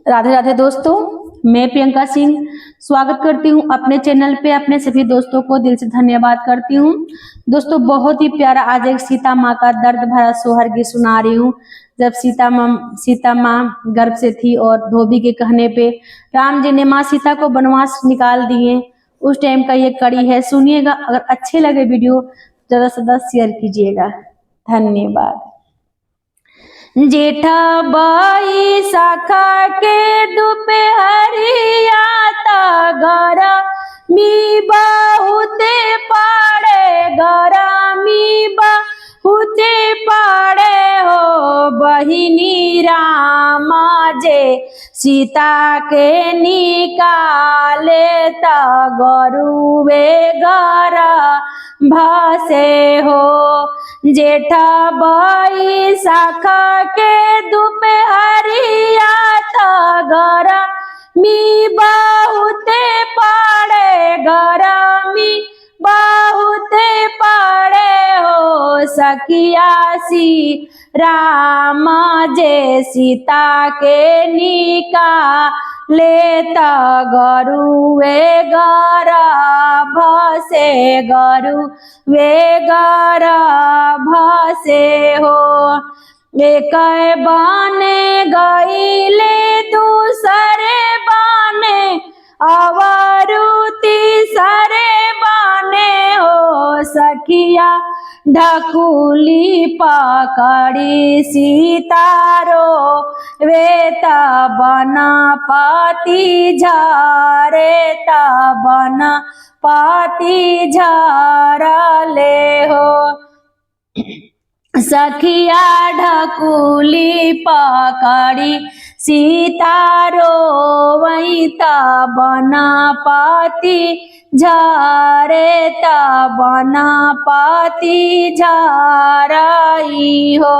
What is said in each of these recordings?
राधे राधे दोस्तों, मैं प्रियंका सिंह स्वागत करती हूं अपने चैनल पे। अपने सभी दोस्तों को दिल से धन्यवाद करती हूं। दोस्तों, बहुत ही प्यारा आज एक सीता माँ का दर्द भरा सोहर गीत सुना रही हूं। जब सीता माँ गर्भ से थी और धोबी के कहने पे राम जी ने माँ सीता को वनवास निकाल दिए, उस टाइम का ये कड़ी है। सुनिएगा, अगर अच्छे लगे वीडियो ज्यादा से ज्यादा शेयर कीजिएगा। धन्यवाद। जेठा बाई शाखा के दुपहरिया गरा मी बहुते पाड़े, गरा मी बहुते पाड़े हो। बहिनी रामा जे सीता के निकाले त गरुवे गरा भासे हो। जेठा बाई शाखा के दुपहरिया गरा मी बहुते पाड़े, गरा मी बहुते पाड़े हो। सखियासी राम जे सीता के निकाले त गरुवे गरा भसे, गरुवे गरा भसे हो। एक बाने गईले दूसरे बाने अवरु तीसरे बाने हो। सखिया ढकुली पकड़ी सीतारो वेता बना पाती झारे ता बना पाती झारले हो। सखिया ढकुली पकड़ी सीतारो वैता बना पाती झारे ता बना पाती झाराई हो।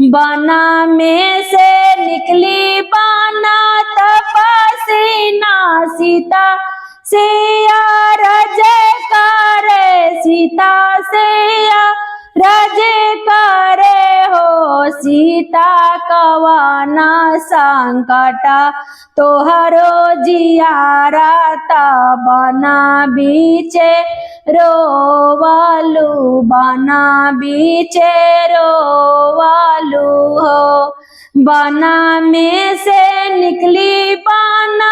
बना में से निकली बना तपसीना सीता से रजय करे, सीता से रजय करे हो। सीता कवाना संकटा तोहरो जियारा ता बना बीचे रोवालू, बना बीचे रोवालू हो। बना में से निकली बना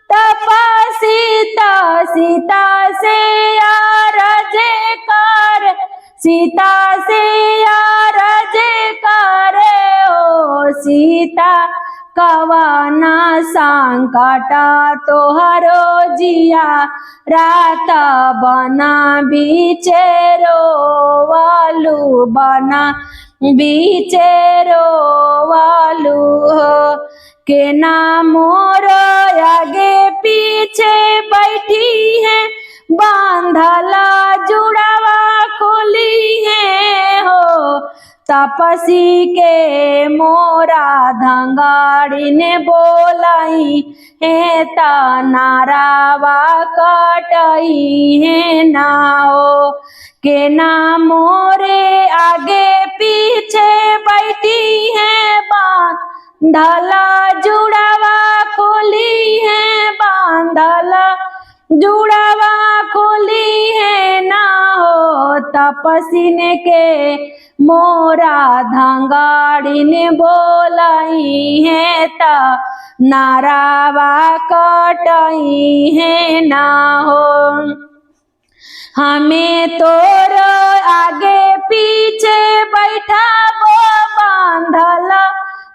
तपसीता, सीता से रजय कर, सीता से रजय करे हो। सीता कवाना संकटा तोहरो जिया रात बना बीचे रोवालू, बना बीचे रोवालू हो। के ना मोर आगे पीछे बैठी है बांधला जुड़ावा खोली है हो। तपसी के मोरा धंगाड़ी ने बोलाई है ता नारावा कटई है ना हो। के ना मोरे आगे पीछे बैठी है बांधला जुड़ावा खोली है, बांधला जुड़ावा खोली है ना हो। तपसीने के मोरा धंगाड़ी ने बोलाई है ता नारावा कटई है ना हो। हमें तोर आगे पीछे बैठा बो बांधला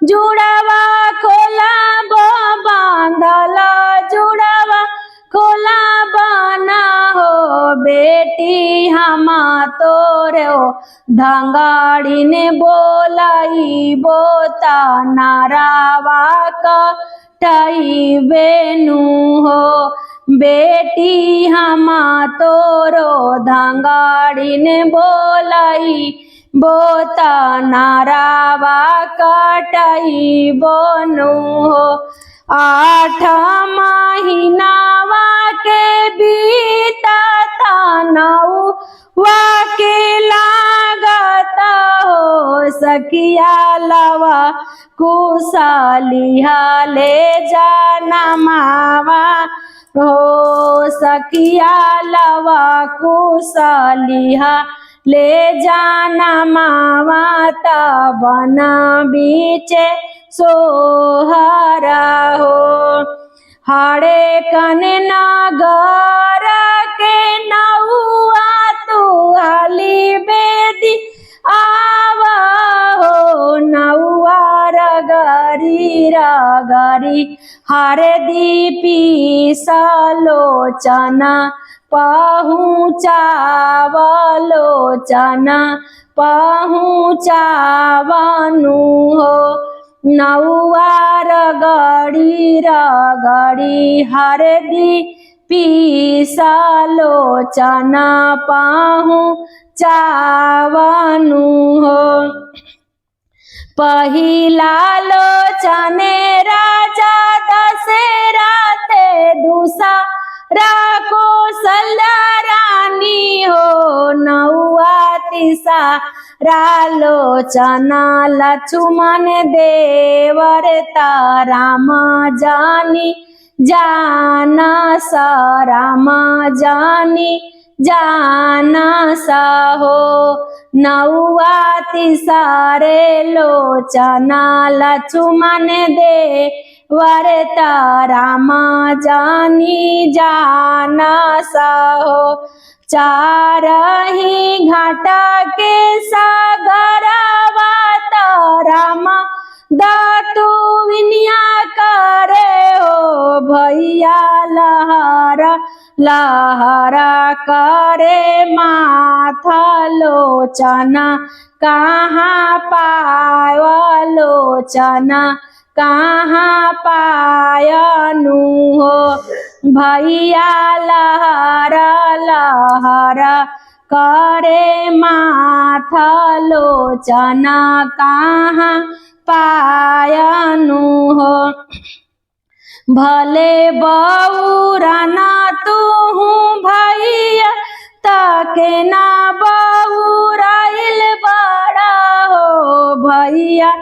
जुड़ावा खोला बो, बांधला जुड़ावा खोला बना हो। बेटी हमा तोरे हो धंगाड़ी ने बोलाई बोता नारावा कटई बेनू हो। बेटी हमा तोरो धंगाड़ी ने बोलाई बोता नारावा कटई बोनू हो। 8 महीनावा के बीता नौवा के लागता हो। सखी सखिया लवा कुशलिया ले जाना मावा हो सखिया लवा कुशलिया ले जाना मावा तबन बीचे सोहरा हो हाड़े कन नगर के नौआ तू हाली बेदी आवा हो नौआ रगरी हरे दीपी सलोचना पहुँचावलोचना पहुँचावनु हो नौआ रगड़ी हरदी पीसलोचना पहुँचावनु हो पहिला लोचने राजा दशरथे दूसरा कौशल्या रानी हो नौआ तीसरा लोचना लक्ष्मण देवरता राम जानी जाना सा राम जानी जाना सा हो नौआ तीसरे लोचना लक्ष्मण देवरता राम जानी जाना सा हो चार ही घाटा के सागरवा राम दातु विनिया करे हो भैया लहरा लहरा करे माथा लोचना कहाँ पायलोचना कहाँ पायनु हो भैया लहरा लहरा करे माथा लोचना कहाँ पायनु हो भले बउराना तू भैया ताके ना बउराइल बड़ा हो भैया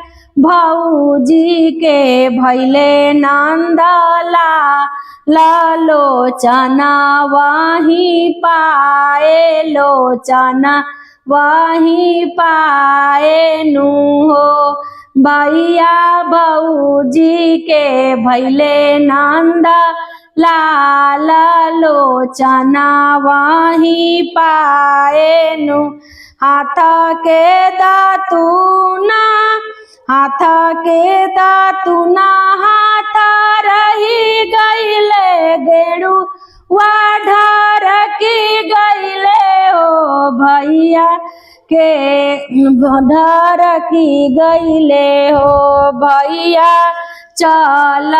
भौजी के भैले नंदला लोचना वहीं पाए लोचना वहीं पाए नु हो भैया भौजी के भैले नंदा लाल लोचना वहीं पाए नु हाथ के दातुना हाथ के दातुना हाथ रही गईले गेड़ू वाढ़र की गईले हो भैया के धर की गईले हो भैया चल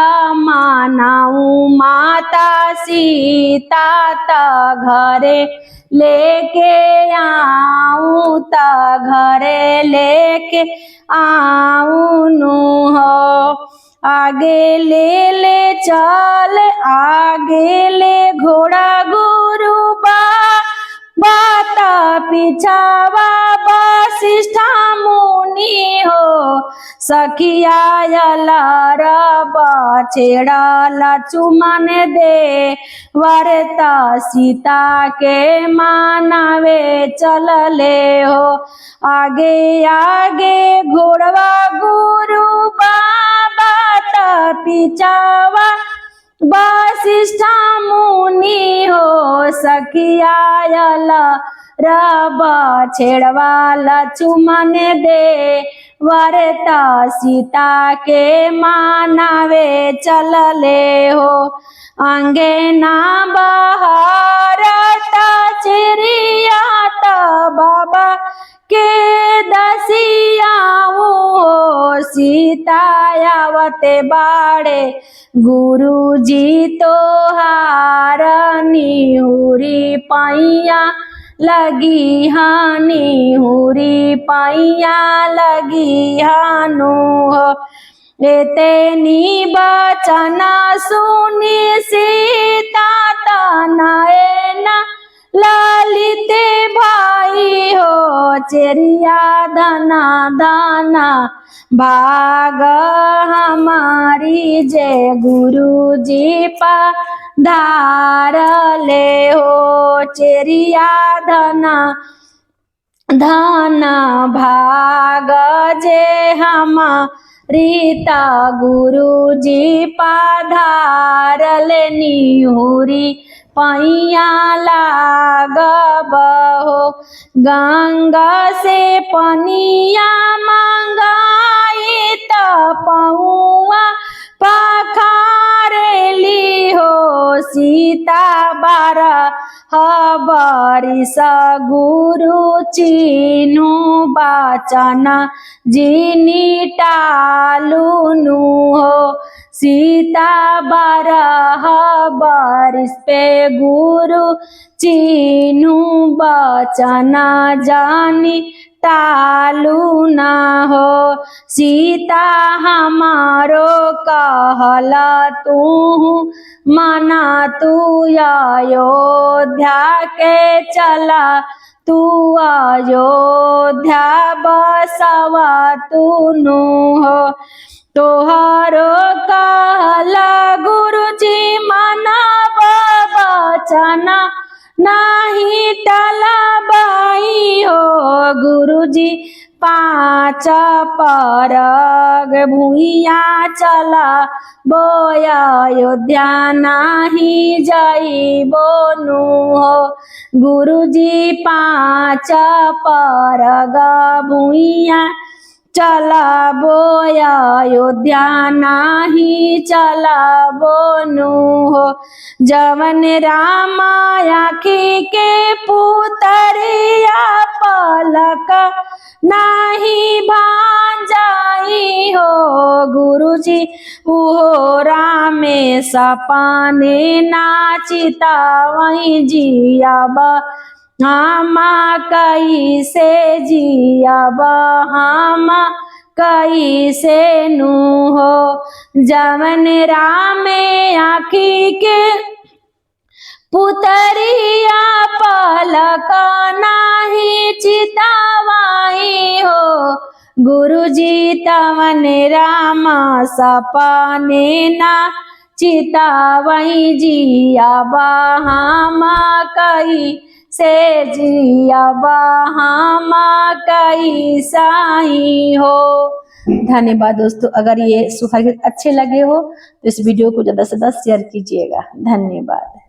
मानाऊ माता सीता त घरे लेके आऊं त घरे लेके आऊनु हो आगे ले चल आगे ले घोड़ा गुरु बाता पिछावा वशिष्ठ मुनि हो सखिया छेड़ा लक्ष्मण देवरता सीता के मानावे चलले हो आगे आगे घोड़वा गुरु बाता पिछावा वशिष्ठ मुनि हो सखिया छेड़वा लक्ष्मण देवरता सीता के मानावे चलले हो अंगे ना बहरता चिरियाता बाबा के दसियाऊ हो सीतायावते बाड़े गुरुजी तो हारनी हुरी पाइया लगी हानि हुरी पाइया लगी हानु हो एतेनी बचना सुनी सीता तनयना ललित भाई हो चेरिया धना धना भाग हमारी जय गुरु जी पधार ले हो। चेरिया धना धना भाग जे हमारीता गुरु जी पधार ले निहुरी पैया लागब हो। गंगा से पनिया मंगाई त पौआ पखारेली हो। सीता बारह बरिस गुरु चिन्हु बचन जिनी टालुनु हो। सीता बारह बरिस पे गुरु चिन्हु बचन जानी टालू ना हो। सीता हमारो कहला तू मना तू अयोध्या के चला तू अयोध्या बसवा तू नु हो। तोहरो कहला गुरुजी मनब बचन नाही टलबाई हो। गुरुजी पाँच परग भुइया चला बोया अयोध्या नाही जाइबो नु हो। गुरुजी पाँच परग भुइया चला बोया अयोध्या नाही चला बोनु हो। जवन राम आँखी के पुतरिया पलक नाही भांजाई हो। गुरुजी उहो रामे सपने नाचिता वही जियाब हामा कैसे जियाब हामा कैसे नु हो। जवन रामे आँखी के पुतरिया पलक नाही चितावाई हो। गुरुजी तवन राम सपने ना चितावाई जियाब हामा कैसे जियाब हामा कैसाई हो। धन्यवाद दोस्तों। अगर ये सुहाग गीत अच्छे लगे हो तो इस वीडियो को ज़्यादा से ज़्यादा शेयर कीजिएगा। धन्यवाद।